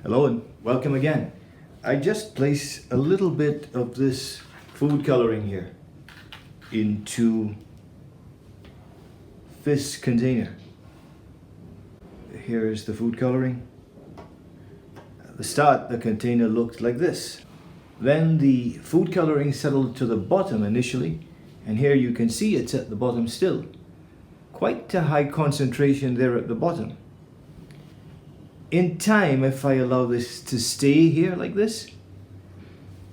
Hello and welcome again. I just place a little bit of this food coloring here into this container. Here is the food coloring. At the start, the container looked like this. Then the food coloring settled to the bottom initially, and here you can see it's at the bottom still. Quite a high concentration there at the bottom. In time, if I allow this to stay here like this,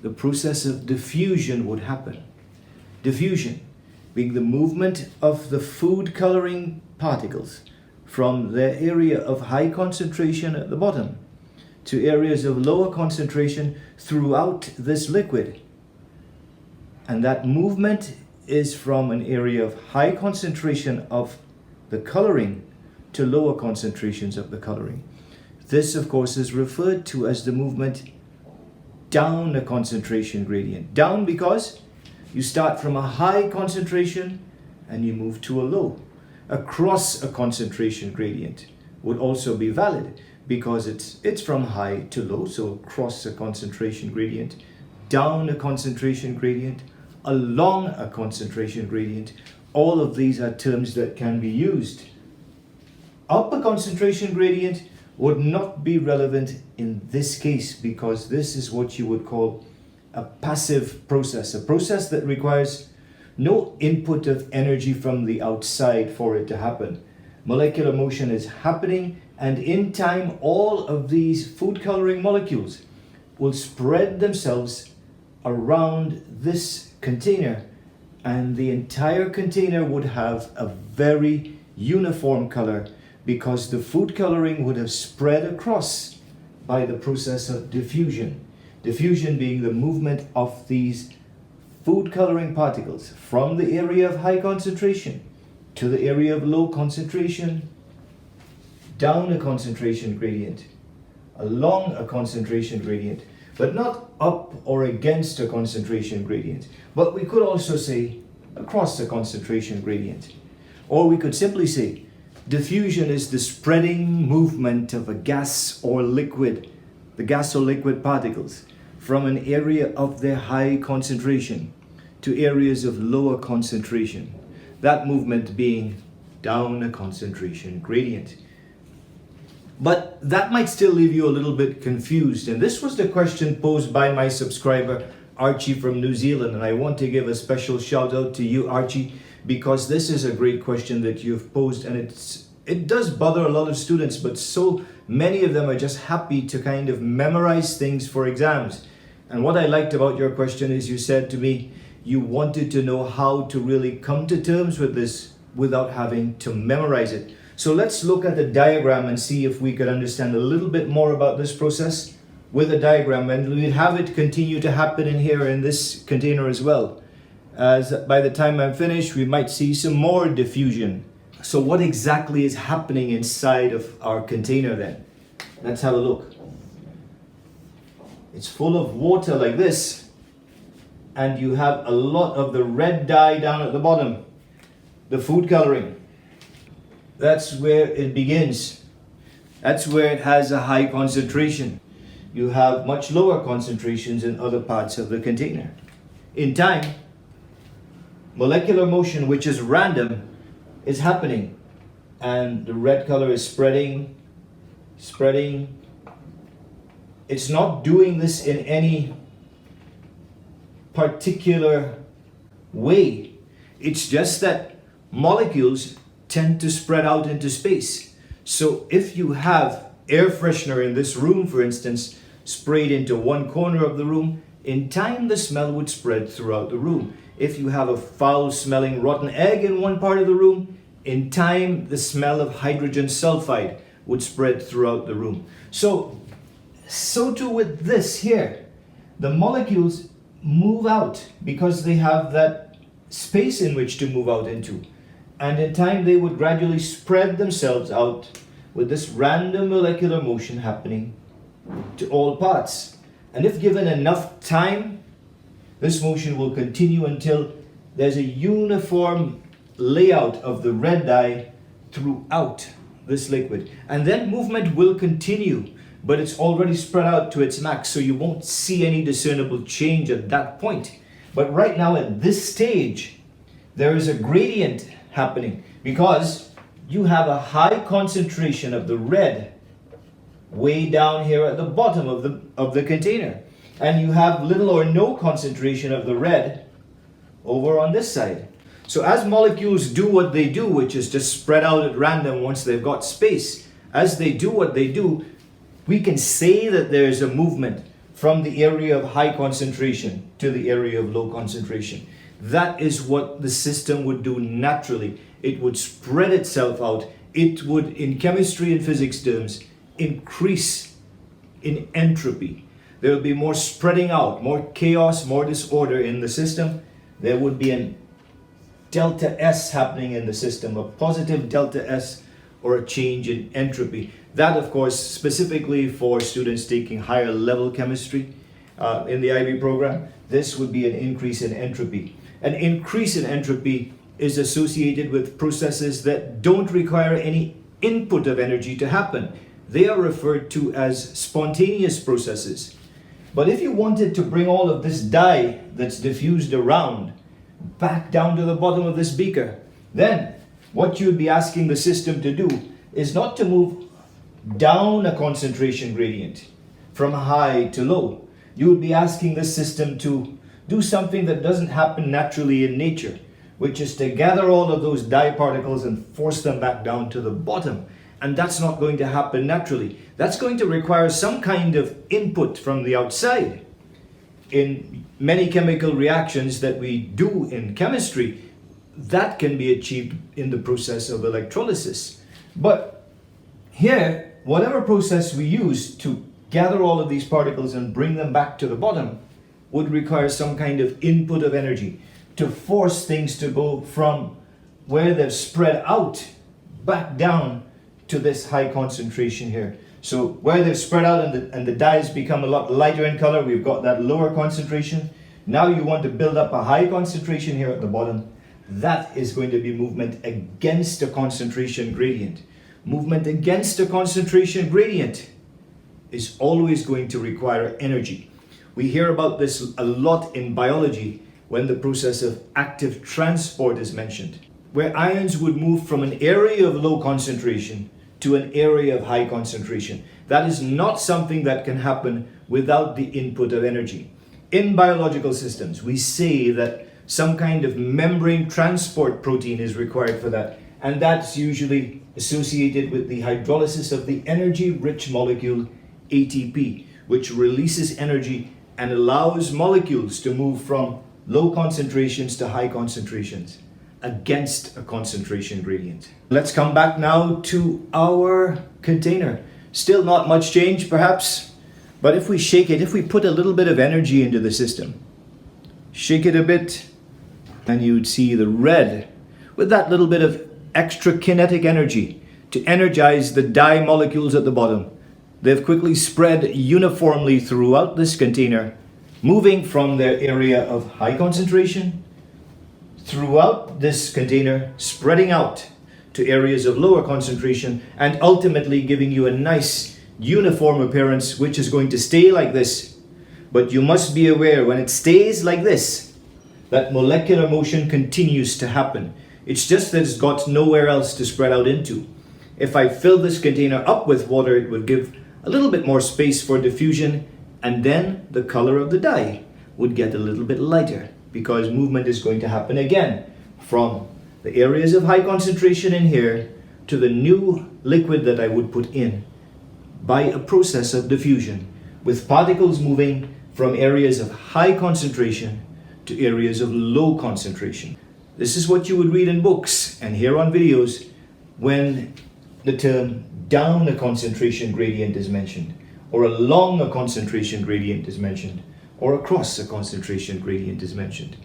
the process of diffusion would happen. Diffusion being the movement of the food coloring particles from their area of high concentration at the bottom to areas of lower concentration throughout this liquid. And that movement is from an area of high concentration of the coloring to lower concentrations of the coloring. This, of course, is referred to as the movement down a concentration gradient. Down because you start from a high concentration and you move to a low. Across a concentration gradient would also be valid because it's from high to low, so across a concentration gradient, down a concentration gradient, along a concentration gradient. All of these are terms that can be used. Up a concentration gradient would not be relevant in this case because this is what you would call a passive process, a process that requires no input of energy from the outside for it to happen. Molecular motion is happening, and in time all of these food coloring molecules will spread themselves around this container, and the entire container would have a very uniform color because the food coloring would have spread across by the process of diffusion. Diffusion being the movement of these food coloring particles from the area of high concentration to the area of low concentration, down a concentration gradient, along a concentration gradient, but not up or against a concentration gradient. But we could also say across a concentration gradient. Or we could simply say diffusion is the spreading movement of a gas or liquid, the gas or liquid particles, from an area of their high concentration to areas of lower concentration. That movement being down a concentration gradient. But that might still leave you a little bit confused. And this was the question posed by my subscriber, Archie from New Zealand. And I want to give a special shout out to you, Archie, because this is a great question that you've posed, and it does bother a lot of students, but so many of them are just happy to kind of memorize things for exams. And what I liked about your question is you said to me you wanted to know how to really come to terms with this without having to memorize it. So let's look at the diagram and see if we could understand a little bit more about this process with a diagram, and we'll have it continue to happen in here in this container as well. As by the time I'm finished, we might see some more diffusion. So what exactly is happening inside of our container then? Let's have a look. It's full of water like this, and you have a lot of the red dye down at the bottom, the food coloring. That's where it begins. That's where it has a high concentration. You have much lower concentrations in other parts of the container. In time, molecular motion, which is random, is happening, and the red color is spreading. It's not doing this in any particular way. It's just that molecules tend to spread out into space. So if you have air freshener in this room, for instance, sprayed into one corner of the room, in time the smell would spread throughout the room. If you have a foul-smelling rotten egg in one part of the room, in time the smell of hydrogen sulfide would spread throughout the room. So too with this here. The molecules move out because they have that space in which to move out into. And in time they would gradually spread themselves out with this random molecular motion happening to all parts. And if given enough time, this motion will continue until there's a uniform layout of the red dye throughout this liquid. And then movement will continue but it's already spread out to its max, so you won't see any discernible change at that point. But right now at this stage, there is a gradient happening because you have a high concentration of the red way down here at the bottom of the container, and you have little or no concentration of the red over on this side. So as molecules do what they do, which is just spread out at random once they've got space, as they do what they do, we can say that there's a movement from the area of high concentration to the area of low concentration. That is what the system would do naturally. It would spread itself out. It would, in chemistry and physics terms, increase in entropy. There will be more spreading out, more chaos, more disorder in the system. There would be an delta S happening in the system, a positive delta S or a change in entropy. That, of course, specifically for students taking higher level chemistry in the IB program, this would be an increase in entropy. An increase in entropy is associated with processes that don't require any input of energy to happen. They are referred to as spontaneous processes. But if you wanted to bring all of this dye that's diffused around back down to the bottom of this beaker, then what you'd be asking the system to do is not to move down a concentration gradient from high to low. You would be asking the system to do something that doesn't happen naturally in nature, which is to gather all of those dye particles and force them back down to the bottom. And that's not going to happen naturally. That's going to require some kind of input from the outside. In many chemical reactions that we do in chemistry, that can be achieved in the process of electrolysis. But here, whatever process we use to gather all of these particles and bring them back to the bottom would require some kind of input of energy to force things to go from where they've spread out back down to this high concentration here. So where they've spread out and the dyes become a lot lighter in color, we've got that lower concentration. Now you want to build up a high concentration here at the bottom. That is going to be movement against a concentration gradient. Movement against a concentration gradient is always going to require energy. We hear about this a lot in biology when the process of active transport is mentioned, where ions would move from an area of low concentration to an area of high concentration. That is not something that can happen without the input of energy. In biological systems, we say that some kind of membrane transport protein is required for that, and that's usually associated with the hydrolysis of the energy-rich molecule ATP, which releases energy and allows molecules to move from low concentrations to high concentrations against a concentration gradient. Let's come back now to our container. Still not much change perhaps, but if we shake it, if we put a little bit of energy into the system, shake it a bit, and you'd see the red with that little bit of extra kinetic energy to energize the dye molecules at the bottom. They've quickly spread uniformly throughout this container, moving from their area of high concentration throughout this container, spreading out to areas of lower concentration, and ultimately giving you a nice uniform appearance, which is going to stay like this. But you must be aware, when it stays like this, that molecular motion continues to happen. It's just that it's got nowhere else to spread out into. If I fill this container up with water, it would give a little bit more space for diffusion, and then the color of the dye would get a little bit lighter, because movement is going to happen again from the areas of high concentration in here to the new liquid that I would put in by a process of diffusion, with particles moving from areas of high concentration to areas of low concentration. This is what you would read in books and hear on videos when the term down a concentration gradient is mentioned, or along a concentration gradient is mentioned, or across a concentration gradient is mentioned.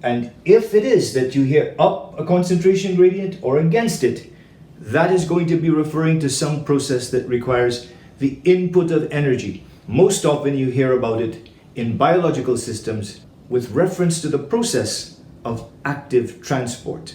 And if it is that you hear up a concentration gradient or against it, that is going to be referring to some process that requires the input of energy. Most often you hear about it in biological systems with reference to the process of active transport.